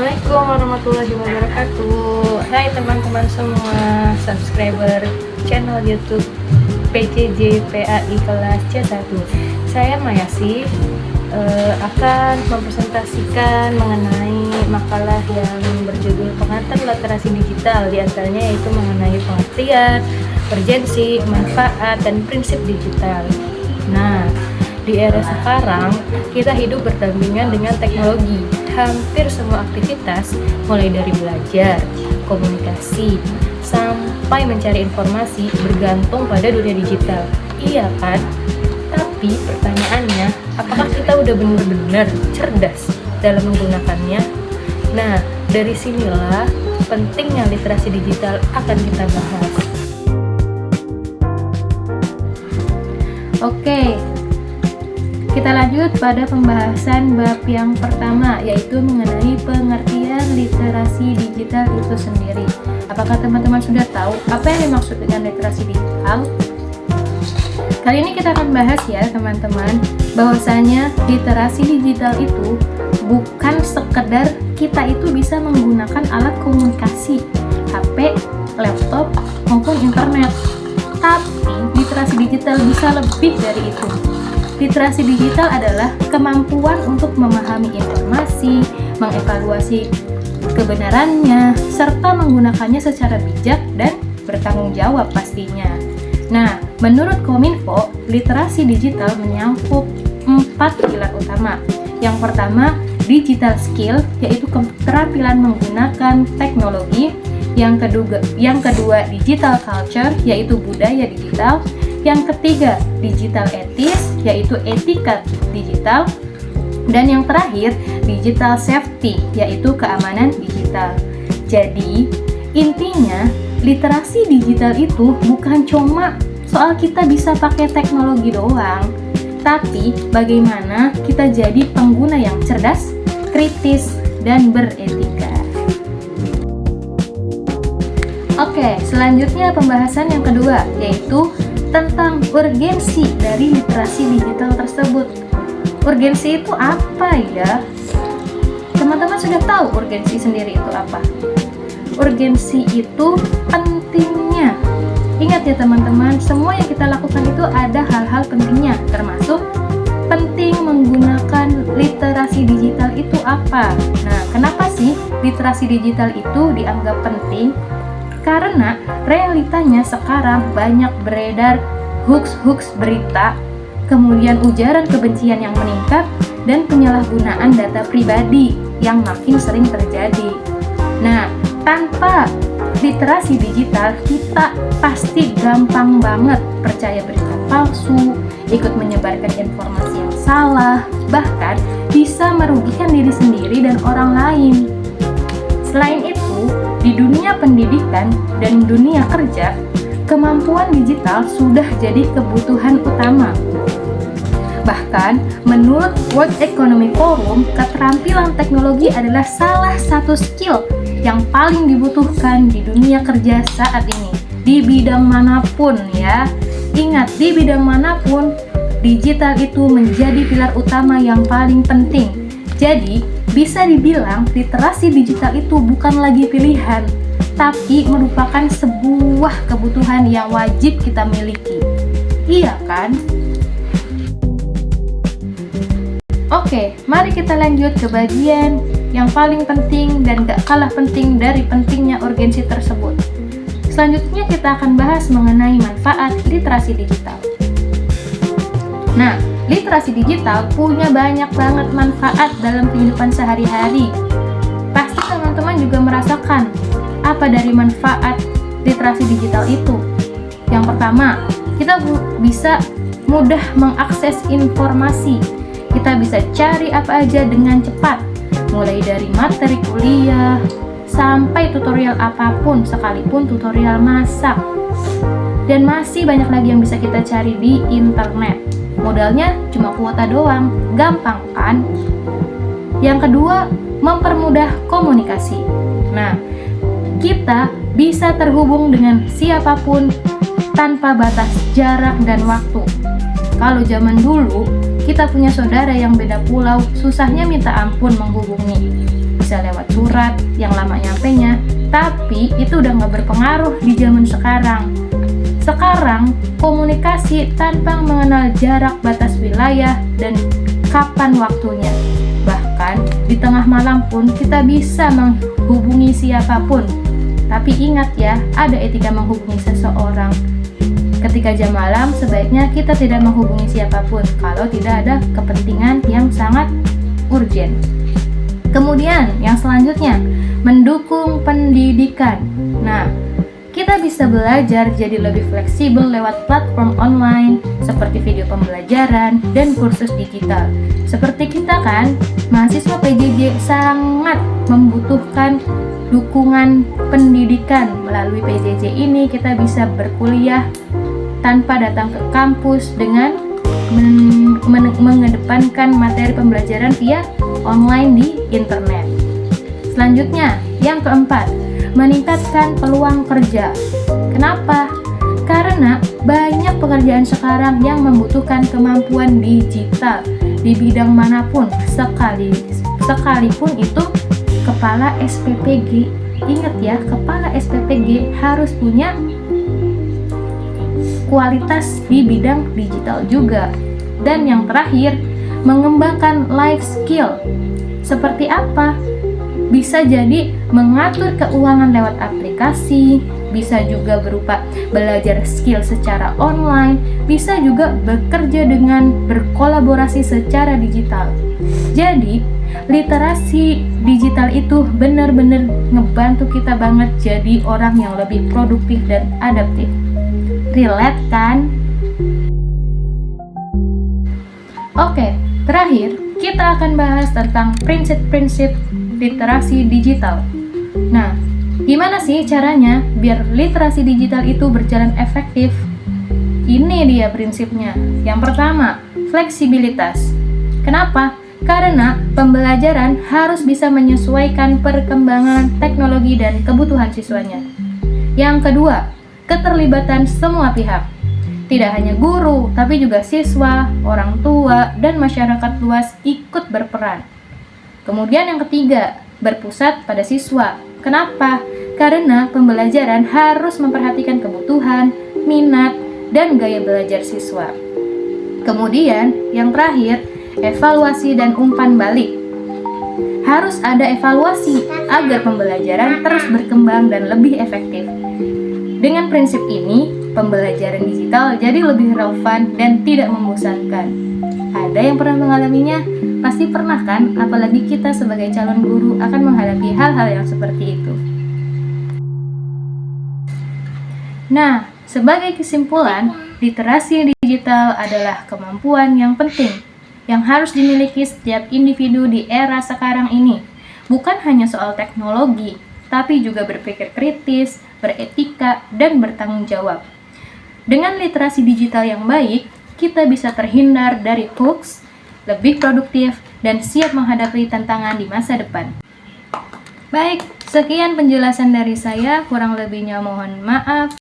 Assalamualaikum warahmatullahi wabarakatuh. Hai teman-teman semua subscriber channel YouTube PJJ PAI kelas C1. Saya Mayasi akan mempresentasikan mengenai makalah yang berjudul pengantar literasi digital, diantaranya yaitu mengenai pengertian, urgensi, manfaat, dan prinsip digital. Nah, di era sekarang kita hidup berdampingan dengan teknologi. Hampir semua aktivitas, mulai dari belajar, komunikasi, sampai mencari informasi bergantung pada dunia digital. Iya kan? Tapi pertanyaannya, apakah kita udah benar-benar cerdas dalam menggunakannya? Nah, dari sinilah pentingnya literasi digital akan kita bahas. Oke, kita lanjut pada pembahasan bab yang pertama, yaitu mengenai pengertian literasi digital itu sendiri. Apakah teman-teman sudah tahu apa yang dimaksud dengan literasi digital? Kali ini kita akan bahas ya teman-teman, bahwasanya literasi digital itu bukan sekedar kita itu bisa menggunakan alat komunikasi, HP, laptop, maupun internet. Tapi literasi digital bisa lebih dari itu. Literasi digital adalah kemampuan untuk memahami informasi, mengevaluasi kebenarannya, serta menggunakannya secara bijak dan bertanggung jawab pastinya. Nah, menurut Kominfo, literasi digital menyangkut 4 pilar utama. Yang pertama, digital skill, yaitu keterampilan menggunakan teknologi. Yang kedua, digital culture, yaitu budaya digital. Yang ketiga, digital etis, yaitu etika digital. Dan yang terakhir, digital safety, yaitu keamanan digital. Jadi, intinya, literasi digital itu bukan cuma soal kita bisa pakai teknologi doang, tapi bagaimana kita jadi pengguna yang cerdas, kritis, dan beretika. Oke, selanjutnya pembahasan yang kedua, yaitu tentang urgensi dari literasi digital tersebut. Urgensi itu apa ya? Teman-teman sudah tahu urgensi sendiri itu apa? Urgensi itu pentingnya. Ingat ya teman-teman, semua yang kita lakukan itu ada hal-hal pentingnya, termasuk penting menggunakan literasi digital itu apa? Nah, kenapa sih literasi digital itu dianggap penting? Karena realitanya sekarang banyak beredar hoax berita, kemudian ujaran kebencian yang meningkat, dan penyalahgunaan data pribadi yang makin sering terjadi. Nah, tanpa literasi digital, kita pasti gampang banget percaya berita palsu, ikut menyebarkan informasi yang salah, bahkan bisa merugikan diri sendiri dan orang lain. Selain itu, di dunia pendidikan dan dunia kerja, kemampuan digital sudah jadi kebutuhan utama. Bahkan, menurut World Economic Forum, keterampilan teknologi adalah salah satu skill yang paling dibutuhkan di dunia kerja saat ini, di bidang manapun ya. Ingat, di bidang manapun, digital itu menjadi pilar utama yang paling penting. Jadi, bisa dibilang literasi digital itu bukan lagi pilihan, tapi merupakan sebuah kebutuhan yang wajib kita miliki. Iya kan? Oke, mari kita lanjut ke bagian yang paling penting dan gak kalah penting dari pentingnya urgensi tersebut. Selanjutnya kita akan bahas mengenai manfaat literasi digital. Nah, literasi digital punya banyak banget manfaat dalam kehidupan sehari-hari. Pasti teman-teman juga merasakan apa dari manfaat literasi digital itu. Yang pertama, kita bisa mudah mengakses informasi. Kita bisa cari apa aja dengan cepat, mulai dari materi kuliah sampai tutorial apapun, sekalipun tutorial masak. Dan masih banyak lagi yang bisa kita cari di internet. Modalnya cuma kuota doang, gampang kan? Yang kedua, mempermudah komunikasi. Nah, kita bisa terhubung dengan siapapun tanpa batas jarak dan waktu. Kalau zaman dulu, kita punya saudara yang beda pulau, susahnya minta ampun menghubungi. Bisa lewat surat, surat yang lama nyampenya, tapi itu udah nggak berpengaruh di zaman sekarang. Sekarang, komunikasi tanpa mengenal jarak batas wilayah dan kapan waktunya. Bahkan, di tengah malam pun kita bisa menghubungi siapapun. Tapi ingat ya, ada etika menghubungi seseorang. Ketika jam malam, sebaiknya kita tidak menghubungi siapapun kalau tidak ada kepentingan yang sangat urgent. Kemudian, yang selanjutnya, mendukung pendidikan. Nah, kita bisa belajar jadi lebih fleksibel lewat platform online seperti video pembelajaran dan kursus digital. Seperti kita kan, mahasiswa PJJ sangat membutuhkan dukungan pendidikan. Melalui PJJ ini kita bisa berkuliah tanpa datang ke kampus dengan mengedepankan materi pembelajaran via online di internet. Selanjutnya, yang keempat, meningkatkan peluang kerja. Kenapa? Karena banyak pekerjaan sekarang yang membutuhkan kemampuan digital di bidang manapun, sekalipun itu kepala SPPG. Ingat ya, kepala SPPG harus punya kualitas di bidang digital juga. Dan yang terakhir, mengembangkan life skill. Seperti apa? Bisa jadi mengatur keuangan lewat aplikasi, bisa juga berupa belajar skill secara online, bisa juga bekerja dengan berkolaborasi secara digital. Jadi, literasi digital itu benar-benar ngebantu kita banget jadi orang yang lebih produktif dan adaptif. Relate kan? Oke, terakhir kita akan bahas tentang prinsip-prinsip literasi digital. Nah, gimana sih caranya biar literasi digital itu berjalan efektif? Ini dia prinsipnya. Yang pertama, fleksibilitas. Kenapa? Karena pembelajaran harus bisa menyesuaikan perkembangan teknologi dan kebutuhan siswanya. Yang kedua, keterlibatan semua pihak. Tidak hanya guru, tapi juga siswa, orang tua, dan masyarakat luas ikut berperan. Kemudian yang ketiga, berpusat pada siswa. Kenapa? Karena pembelajaran harus memperhatikan kebutuhan, minat, dan gaya belajar siswa. Kemudian yang terakhir, evaluasi dan umpan balik. Harus ada evaluasi agar pembelajaran terus berkembang dan lebih efektif. Dengan prinsip ini, pembelajaran digital jadi lebih relevan dan tidak membosankan. Ada yang pernah mengalaminya? Pasti pernah kan? Apalagi kita sebagai calon guru akan menghadapi hal-hal yang seperti itu. Nah, sebagai kesimpulan, literasi digital adalah kemampuan yang penting yang harus dimiliki setiap individu di era sekarang ini. Bukan hanya soal teknologi, tapi juga berpikir kritis, beretika, dan bertanggung jawab. Dengan literasi digital yang baik, kita bisa terhindar dari hoax, lebih produktif, dan siap menghadapi tantangan di masa depan. Baik, sekian penjelasan dari saya, kurang lebihnya mohon maaf.